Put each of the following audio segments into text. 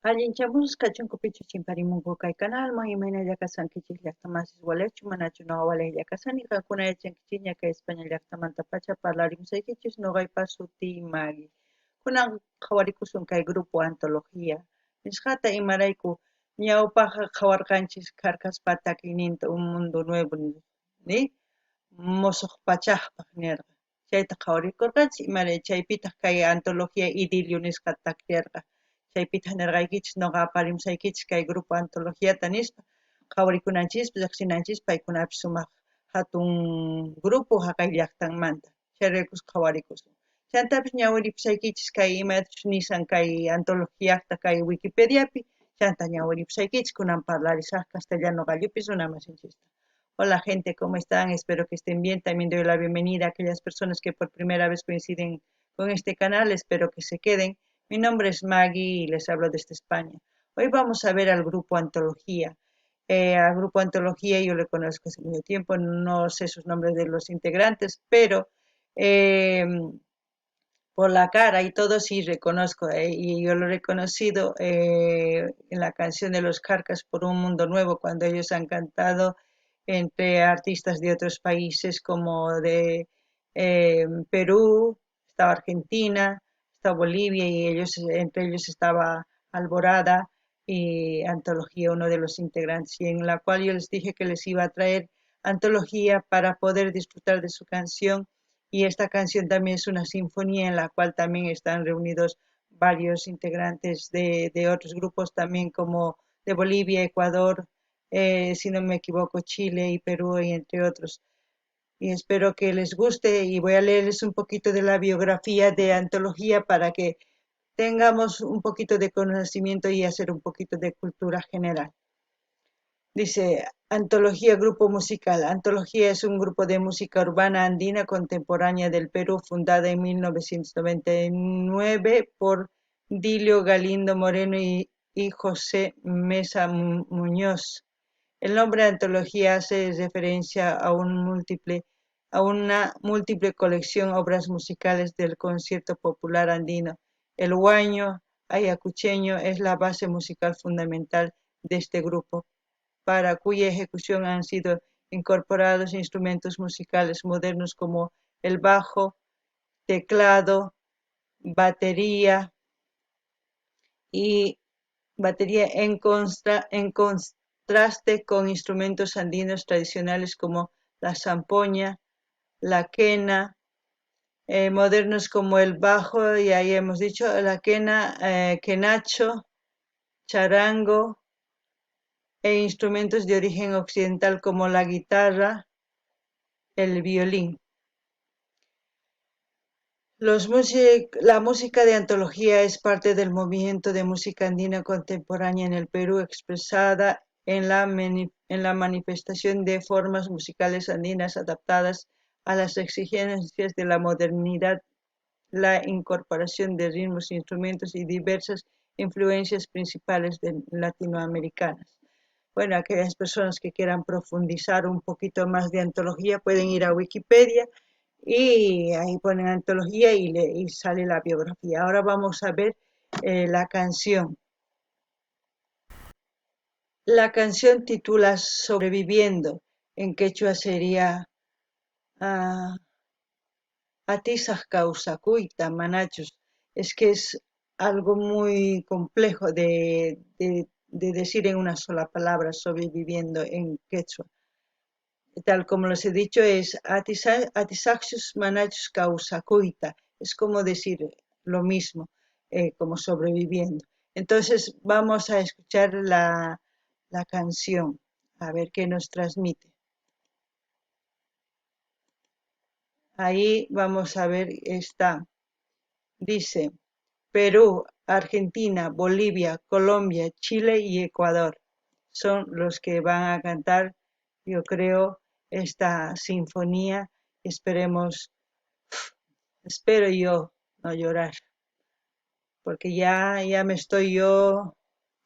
Allinchamusqa chunkupichu chimparimunku kay canalman imayna kasankichik llaqtamasis walechu manachu noqa walay kasani qankuna yachankichik kay España llaqtamanta pacha parlarimusaykichis noqaypas suti Maggie. Kunan qhawarikusun kay grupo antología nisqata imarayku ñawpaqa qhawarqanchis karkaspa takiqninta un mundo nuevo ni musuq pachaqpaq nirqa chayta qhawarikurqanchik imaray chaypitaq kay antología idilio nisqa takyarqa chaypitaq nirqaykichis noqa aparimusaykichis kay grupo antologíata nispa qhawarikunanchispa lluqsinanchis paykunapish sumaq hatun grupo haqay llaqtanmanta chayraykus qhawarikusun chantapish ñawiripusaykichis kay imatapish nisan kay antologíaqta kay Wikipediapi chanta ñawiripusaykichis kunan parlarisaq castellano gallopis runa masinchista. Hola gente, ¿cómo están? Espero que estén bien. También doy la bienvenida a aquellas personas que por primera vez coinciden con este canal. Espero que se queden. Mi nombre es Maggie y les hablo desde España. Hoy vamos a ver al grupo Antología. Al grupo Antología yo lo conozco hace mucho tiempo, no sé sus nombres de los integrantes, pero por la cara y todo sí reconozco, y yo lo he reconocido en la canción de los Carcas por un mundo nuevo, cuando ellos han cantado entre artistas de otros países como de Perú, estaba Argentina, estaba Bolivia y entre ellos estaba Alborada y Antología, uno de los integrantes, y en la cual yo les dije que les iba a traer Antología para poder disfrutar de su canción. Y esta canción también es una sinfonía en la cual también están reunidos varios integrantes de otros grupos también como de Bolivia, Ecuador, si no me equivoco, Chile y Perú y entre otros. Y espero que les guste y voy a leerles un poquito de la biografía de Antología para que tengamos un poquito de conocimiento y hacer un poquito de cultura general. Dice, Antología Grupo Musical. Antología es un grupo de música urbana andina contemporánea del Perú, fundada en 1999 por Dilio Galindo Moreno y José Mesa Muñoz. El nombre Antología hace referencia a una múltiple colección de obras musicales del concierto popular andino. El huaño ayacucheño es la base musical fundamental de este grupo, para cuya ejecución han sido incorporados instrumentos musicales modernos como el bajo, teclado, batería en contraste con instrumentos andinos tradicionales como la zampoña, la quena, modernos como el bajo, y ahí hemos dicho la quena, quenacho, charango, e instrumentos de origen occidental como la guitarra, el violín. La música de Antología es parte del movimiento de música andina contemporánea en el Perú, expresada en la manifestación de formas musicales andinas adaptadas a las exigencias de la modernidad, la incorporación de ritmos, instrumentos y diversas influencias principales latinoamericanas. Bueno, aquellas personas que quieran profundizar un poquito más de Antología pueden ir a Wikipedia y ahí ponen Antología y sale la biografía. Ahora vamos a ver la canción. La canción titula Sobreviviendo, en quechua sería Atizaj Causacuita Manachos. Es que es algo muy complejo de decir en una sola palabra, sobreviviendo en quechua. Tal como les he dicho, es Atisaxus Manachus Causacuita. Es como decir lo mismo, como sobreviviendo. Entonces vamos a escuchar la canción, a ver qué nos transmite. Ahí vamos a ver, está. Dice, Perú, Argentina, Bolivia, Colombia, Chile y Ecuador son los que van a cantar, yo creo, esta sinfonía. Espero yo no llorar, porque ya me estoy yo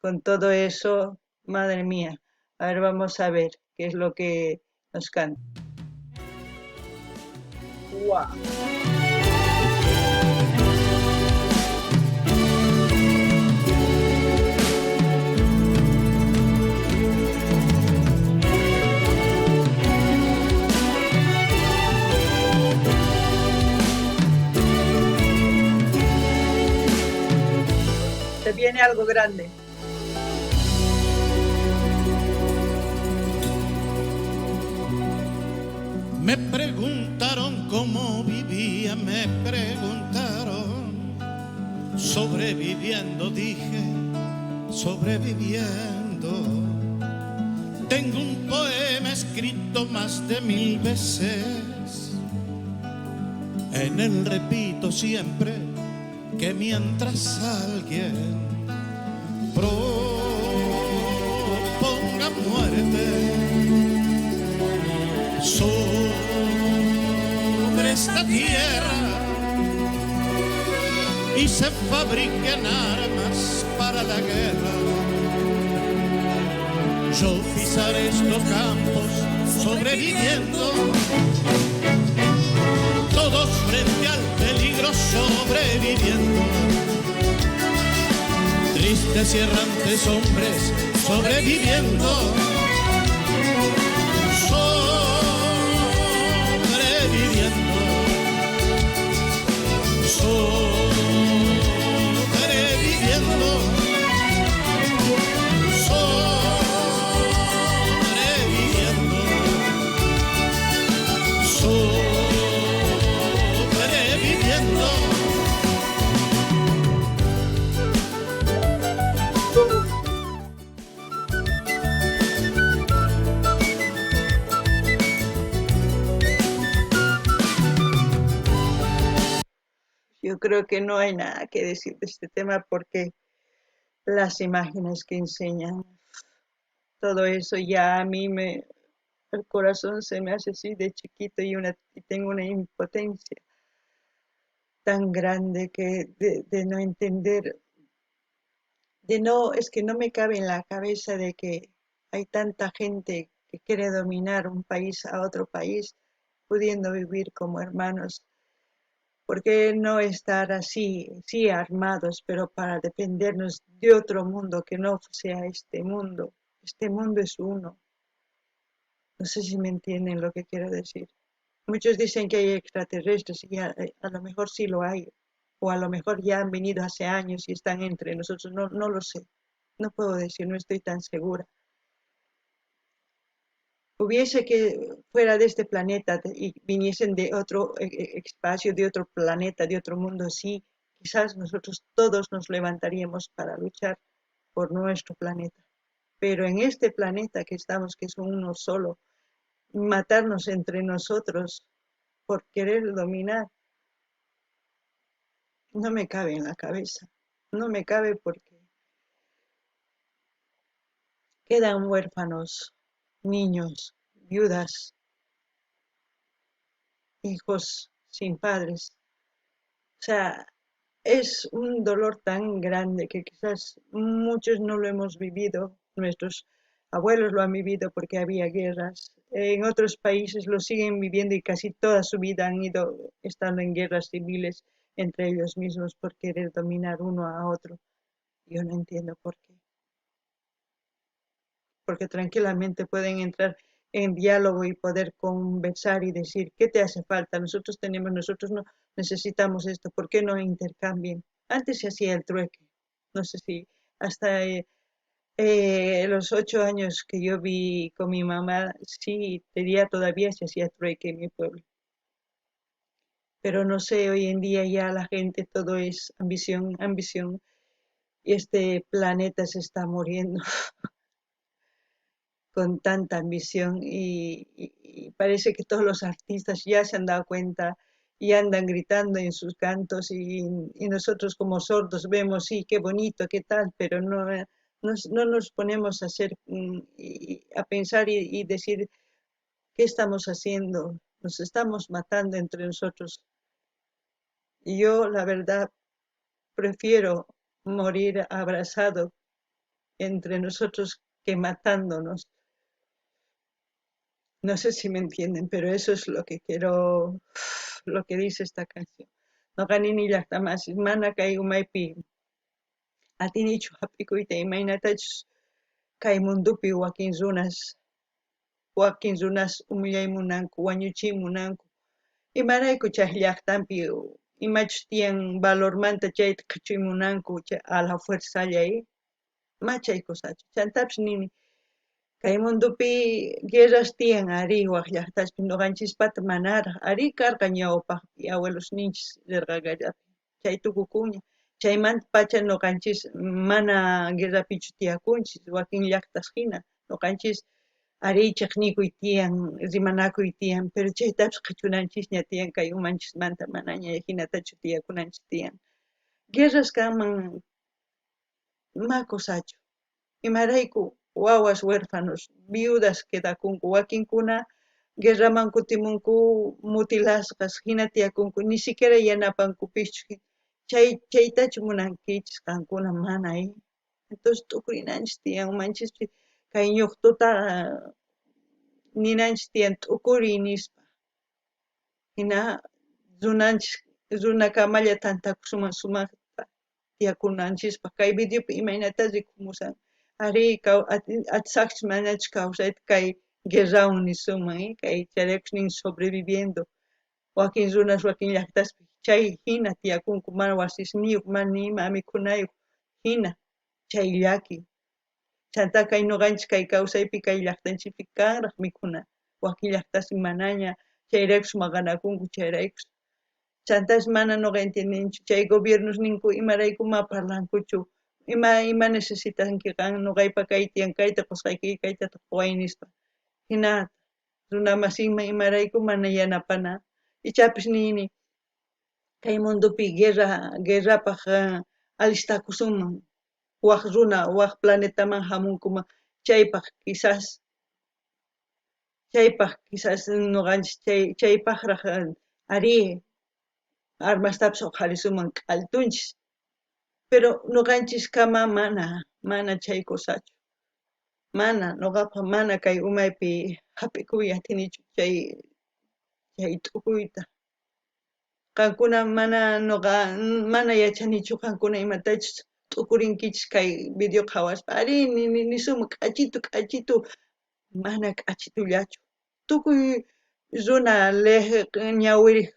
con todo eso, madre mía. A ver, vamos a ver qué es lo que nos canta. ¡Wow! Se viene algo grande. Me preguntaron cómo vivía, me preguntaron, sobreviviendo, dije, sobreviviendo. Tengo un poema escrito más de 1000 veces, en él repito siempre que mientras alguien proponga muerte sobre esta tierra y se fabriquen armas para la guerra, yo pisaré estos campos sobreviviendo, todos frente al peligro sobreviviendo, tristes y errantes hombres sobreviviendo, sobreviviendo, sobreviviendo, sobreviviendo, sobreviviendo. Yo creo que no hay nada que decir de este tema porque las imágenes que enseñan, todo eso ya a mí el corazón se me hace así de chiquito y tengo una impotencia tan grande que de no entender, es que no me cabe en la cabeza de que hay tanta gente que quiere dominar un país a otro país, pudiendo vivir como hermanos. ¿Por qué no estar así, sí armados, pero para defendernos de otro mundo que no sea este mundo? Este mundo es uno. No sé si me entienden lo que quiero decir. Muchos dicen que hay extraterrestres y a lo mejor sí lo hay, o a lo mejor ya han venido hace años y están entre nosotros, no, no lo sé, no puedo decir, no estoy tan segura. Hubiese que fuera de este planeta y viniesen de otro espacio, de otro planeta, de otro mundo, sí, quizás nosotros todos nos levantaríamos para luchar por nuestro planeta. Pero en este planeta que estamos, que es uno solo, matarnos entre nosotros por querer dominar, no me cabe en la cabeza. No me cabe porque quedan huérfanos, niños, viudas, hijos sin padres. O sea, es un dolor tan grande que quizás muchos no lo hemos vivido. Nuestros abuelos lo han vivido porque había guerras. En otros países lo siguen viviendo y casi toda su vida han ido estando en guerras civiles entre ellos mismos por querer dominar uno a otro. Yo no entiendo por qué. Porque tranquilamente pueden entrar en diálogo y poder conversar y decir, ¿qué te hace falta? Nosotros no necesitamos esto, ¿por qué no intercambien? Antes se hacía el trueque, no sé si hasta los 8 años que yo vi con mi mamá, sí, todavía se hacía trueque en mi pueblo. Pero no sé, hoy en día ya la gente todo es ambición, ambición, y este planeta se está muriendo con tanta ambición y parece que todos los artistas ya se han dado cuenta y andan gritando en sus cantos y nosotros como sordos vemos, sí, qué bonito, qué tal, pero no nos ponemos a hacer, a pensar y decir qué estamos haciendo, nos estamos matando entre nosotros. Y yo, la verdad, prefiero morir abrazado entre nosotros que matándonos. No sé si me entienden, pero eso es lo que quiero, lo que dice esta canción. No ganini llaqtamas, mana kay umaypi, atinichu hap'ikuyta imaynatachus kay mundupi wakin runas umllaymunanku, wañuchiymunanku. Imarayku chay llaqtanpi imachus tiyan valormanta chayta qhachimunanku chay a la fuerzallay ma chay kusachu chantapis nini kay mundupi guerras tiyan ari waq llaqtapi nuqanchispata manaraq ari karqa ñawpaqpi abuelosninchis rirqakallapi chay tukukuña chaymanta pacha nuqanchis mana guerrapichu tiyakunchis wakin llaqtas hina nuqanchis ari chiqnikuy tiyan rimanakuy tiyan pero chaytapas qhachunanchis ña tiyan kay umanchismanta manaña hinatachu tiyakunanchis tiyan guerras kanman ma kusachu imarayku wawas huérfanos viudas quedakunku wakinkuna guerraman kutimunku mutilasqas hina tiyakunku ni siquiera yanapankupischu chaytachu munankichis qankuna mana entonces t'ukurinanchis tiyan umanchispi kay ñuqtuta ninanchis tiyan t'ukuriy nispa hina runanchis runakamalla tantakusuman sumaqta tiyakunanchispa kay videopi imaynata rikumusan ari atisaqchis manachus kawsayta kay guerrawan nisuman kay chayrakush nin sobreviviendo wakin runas wakin llaqtaspi chay hina tiyakunku mana wasisniyuq mana nima mikhunayuq hina chay llaki chanta kay nuqanchis kay kawsaypi kay llaqtanchikpi kanraq mikhuna wakin llaqtaspi manaña chayrakush maqanakunku chayraykush chantash mana nuqa entendinchu chay gobiernos ninku imarayku ma parlankuchu ima necesitanki kan nuqaypa kay tiyan kayta qusqayki kayta quway nispa hina runa masinman imarayku mana yanapana ichapish nini kay mundupi guerrapaq alistakusunman waq runa waq planetaman hamunkuman chaypaq quizás nuqanchis chaypaqraq ari armastapas huqarisuman k'altunchis pero nuqanchis kama mana chay kusachu mana nuqaqa mana kay umaypi hap'ikuy atinichu chay t'ukuyta qankuna mana yachanichu qankuna imatachus t'ukurinkichis kay video qhawaspa ari nisuma k'achitu mana k'achitullachu tukuy runa lihiq ñawiriq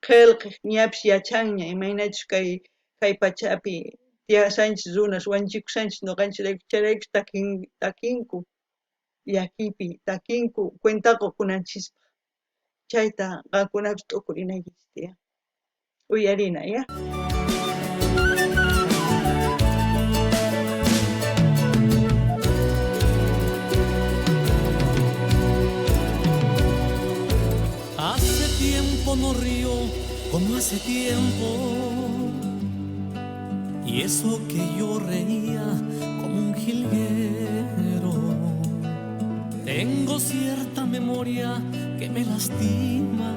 qillqiq ñapish yachanña imaynachus kay pachapi tiyashanchis runas wanchikushanchis nuqanchis chayraykush takinku llakipi takinku cuentaqa kunanchispa chayta qankunapish t'ukurinaykichis tiyan uyarina ya Hace tiempo no río como hace tiempo y eso que yo reía como un jilguero. Tengo cierta memoria que me lastima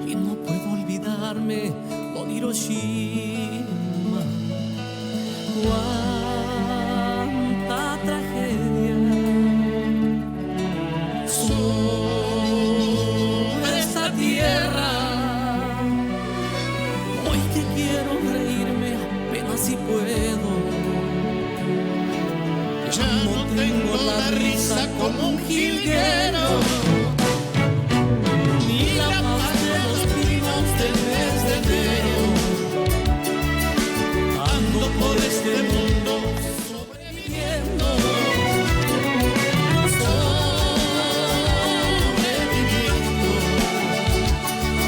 y no puedo olvidarme de Hiroshima. Cuánta tragedia sobre esta tierra. Hoy que quiero reírme apenas si puedo. Ya no tengo la risa como un jilguero, ni la paz de los pinos del mes de enero. Ando por este mundo sobreviviendo, sobreviviendo.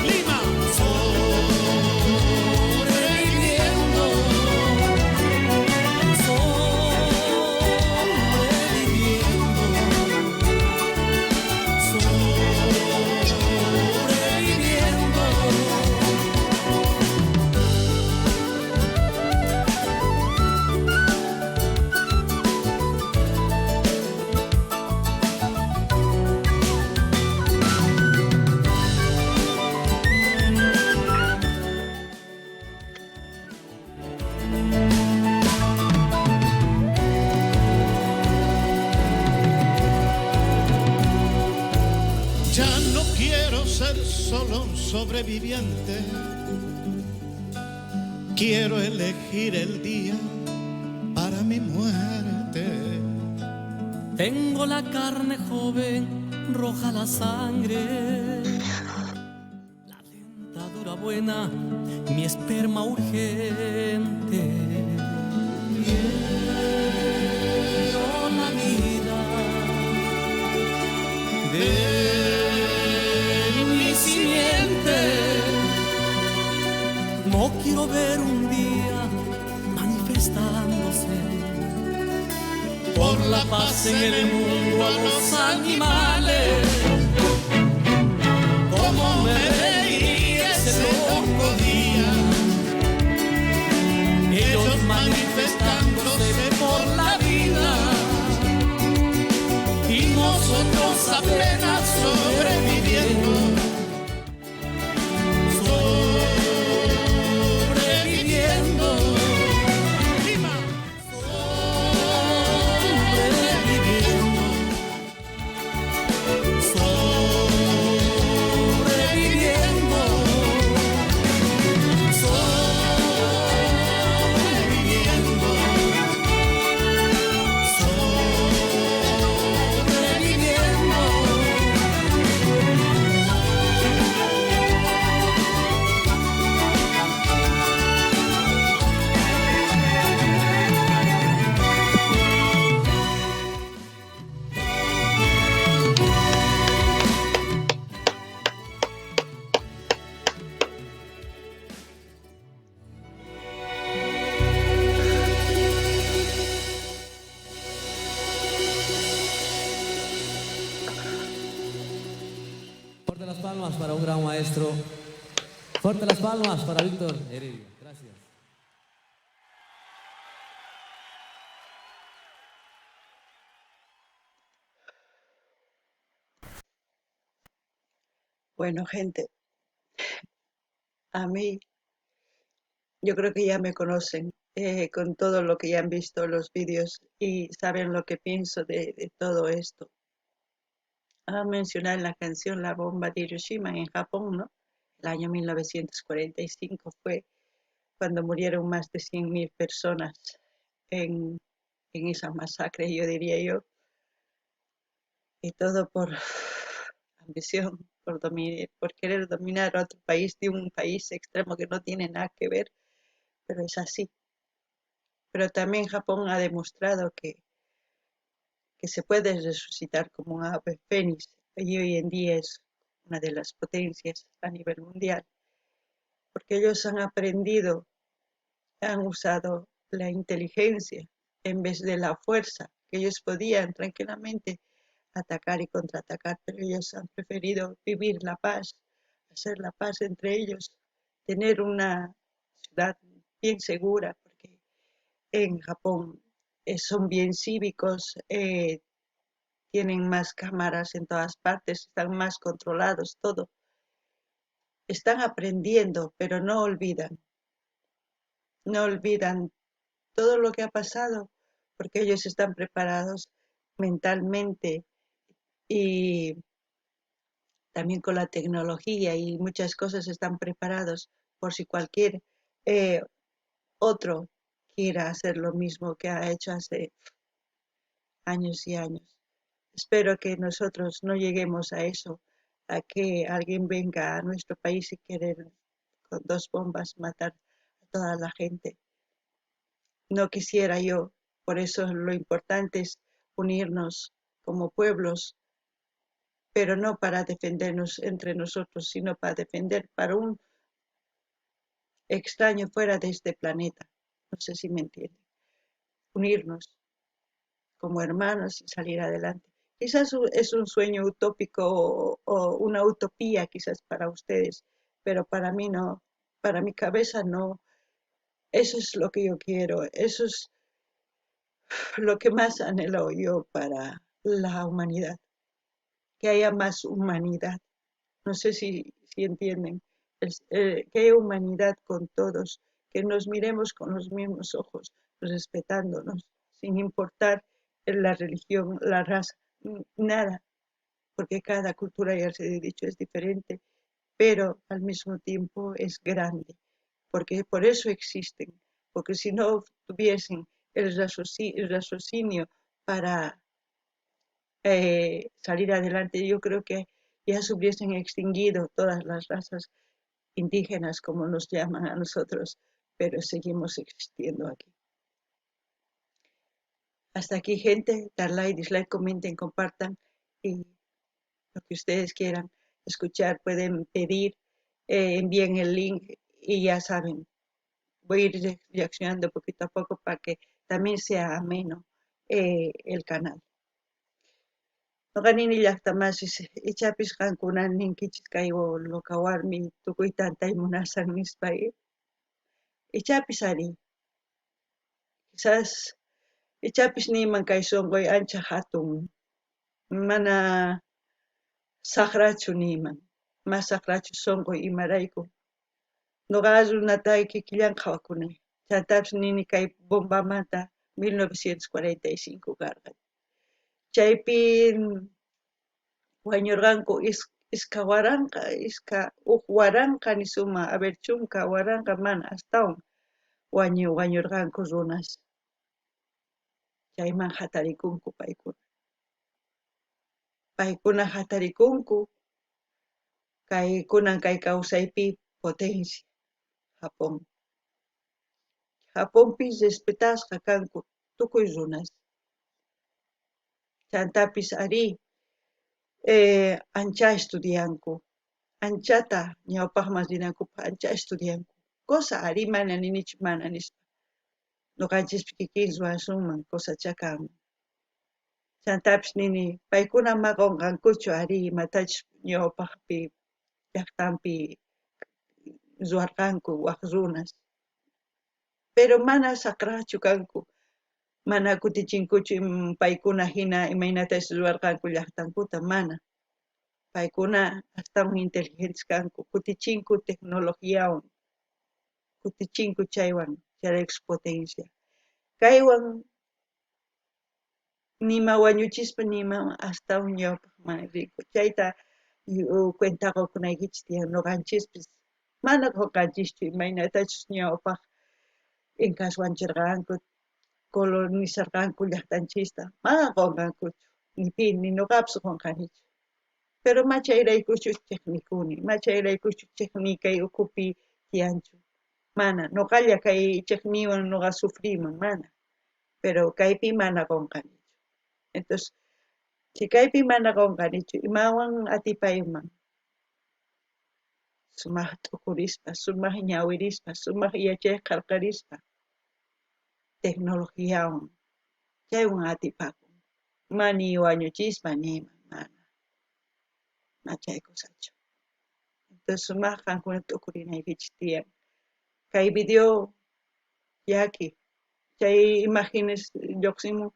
Lima, Sobreviviendo, ya no quiero ser solo un sobreviviente. Quiero elegir el día para mi muerte. tengo la carne joven, roja la sangre. La lenta buena, mi esperma urgente. Quiero la vida de mi simiente. No quiero ver un día manifestándose por la paz en el mundo a los animales. Cómo me reiría ese loco día, ellos manifestándose por la vida y nosotros apenas sobreviviendo. Fuerte las palmas para un gran maestro. Fuerte las palmas para Víctor Heredia. Gracias. Bueno, gente, a mí, yo creo que ya me conocen con todo lo que ya han visto los vídeos y saben lo que pienso de todo esto. Mencionar en la canción la bomba de Hiroshima en Japón, ¿no? El año 1945 fue cuando murieron más de 100.000 personas en esa masacre, yo diría yo, y todo por ambición, por querer dominar a otro país de un país extremo que no tiene nada que ver, pero es así. Pero también Japón ha demostrado que se puede resucitar como un ave fénix y hoy en día es una de las potencias a nivel mundial, porque ellos han aprendido, han usado la inteligencia en vez de la fuerza, que ellos podían tranquilamente atacar y contraatacar, pero ellos han preferido vivir la paz, hacer la paz entre ellos, tener una ciudad bien segura, porque en Japón son bien cívicos, tienen más cámaras en todas partes, están más controlados, todo. Están aprendiendo, pero no olvidan todo lo que ha pasado, porque ellos están preparados mentalmente y también con la tecnología y muchas cosas están preparados por si cualquier eh, otro quiera hacer lo mismo que ha hecho hace años y años. Espero que nosotros no lleguemos a eso, a que alguien venga a nuestro país y querer con 2 bombas matar a toda la gente. No quisiera yo, por eso lo importante es unirnos como pueblos, pero no para defendernos entre nosotros, sino para defender para un extraño fuera de este planeta. No sé si me entienden. Unirnos como hermanos y salir adelante. Quizás es un sueño utópico o una utopía quizás para ustedes, pero para mí no, para mi cabeza no. Eso es lo que yo quiero, eso es lo que más anhelo yo para la humanidad, que haya más humanidad. No sé si entienden, que haya humanidad con todos, que nos miremos con los mismos ojos, respetándonos, sin importar la religión, la raza, nada, porque cada cultura, ya se he dicho, es diferente, pero al mismo tiempo es grande, porque por eso existen, porque si no tuviesen el raciocinio para salir adelante, yo creo que ya se hubiesen extinguido todas las razas indígenas, como nos llaman a nosotros, pero seguimos existiendo aquí. Hasta aquí, gente. Dar like, dislike, comenten, compartan y lo que ustedes quieran escuchar, pueden pedir, envíen el link y ya saben, voy a ir reaccionando poquito a poco para que también sea ameno el canal. Noqanini llaqtamasis ichapis qankunan ninkichis kay loka warmi tukuytantay munasan nispay ichapis ari quizás ichapis niman kay sunquy ancha hatun mana saqrachu niman mas saqrachu sunquy imarayku nuqa runatay kikillanqa hawakunay chaytapas nini kay bombamanta 1945 karqan chaypi wañurqanku isqa waranqa isqa huk waranqa nisuma a ver chunka waranqa mana astawan wañurqanku runas chayman hatarikunku paykuna hatarikunku kay kunan kay kawsaypi potencia Japonpis respetasqa kanku tukuy runas chantapis ari ancha estudianku anchata ñawpaqman rinankupaq ancha estudianku cosa ari mana ninichu mana nispa nuqanchis kikin ruwansunman cosechakan chantapis nini paykuna maqonqankuchu ari imatachus ñawpaqpi llaqtanpi ruwarqanku waq runas pero mana saqrachu kanku mana kutichinkuchu paykuna hina imaynatapas ruwarqanku llaqtankuta mana paykuna astawan inteligentes kanku kutichinku tecnologiawan kutichinku chaywan chayraykus potencia kaywan nima wañuchispa nima astawan ñawpaqman rinku chayta cuentaqukunaykichis tiyan nuqanchispis mana qunqanchischu imaynatachus ñawpaq inkaswanchirqanku colonizarqanku llaqtanchista mana qunqankuchu ni pi ni nuqapas qunqanichu pero ma chayraykuchu chiqnikuni ma chayraykuchu chiqni kay ukupi tiyanchu mana nuqalla kay chiqniwan nuqa sufriman mana pero kaypi mana qunqanichu entonces si kaypi mana qunqanichu imawan atipayman sumaq t'ukurispa sumaq ñawirispa sumaq yachay qarqarispa tecnologiawan chaywan atipakun mani wañuchispa niman mana chay kusachu entonces sumaq qankuna t'ukurinaykichis tiyan kay video yaki chay imágenes lluqsimun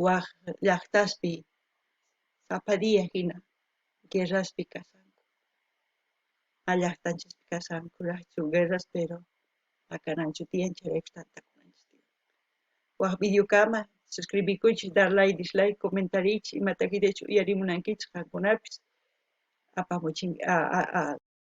waq llaqtaspi Zapadia hina guerraspi kasanku llaqtanchispi kasanku guerras pero akananchu tiyan chayraykus tantakunanchis tiyan waq videokama suscribikuychis dar like dislike comentariychis imata hidaychus uyarimunankichis qankunapis apamuchin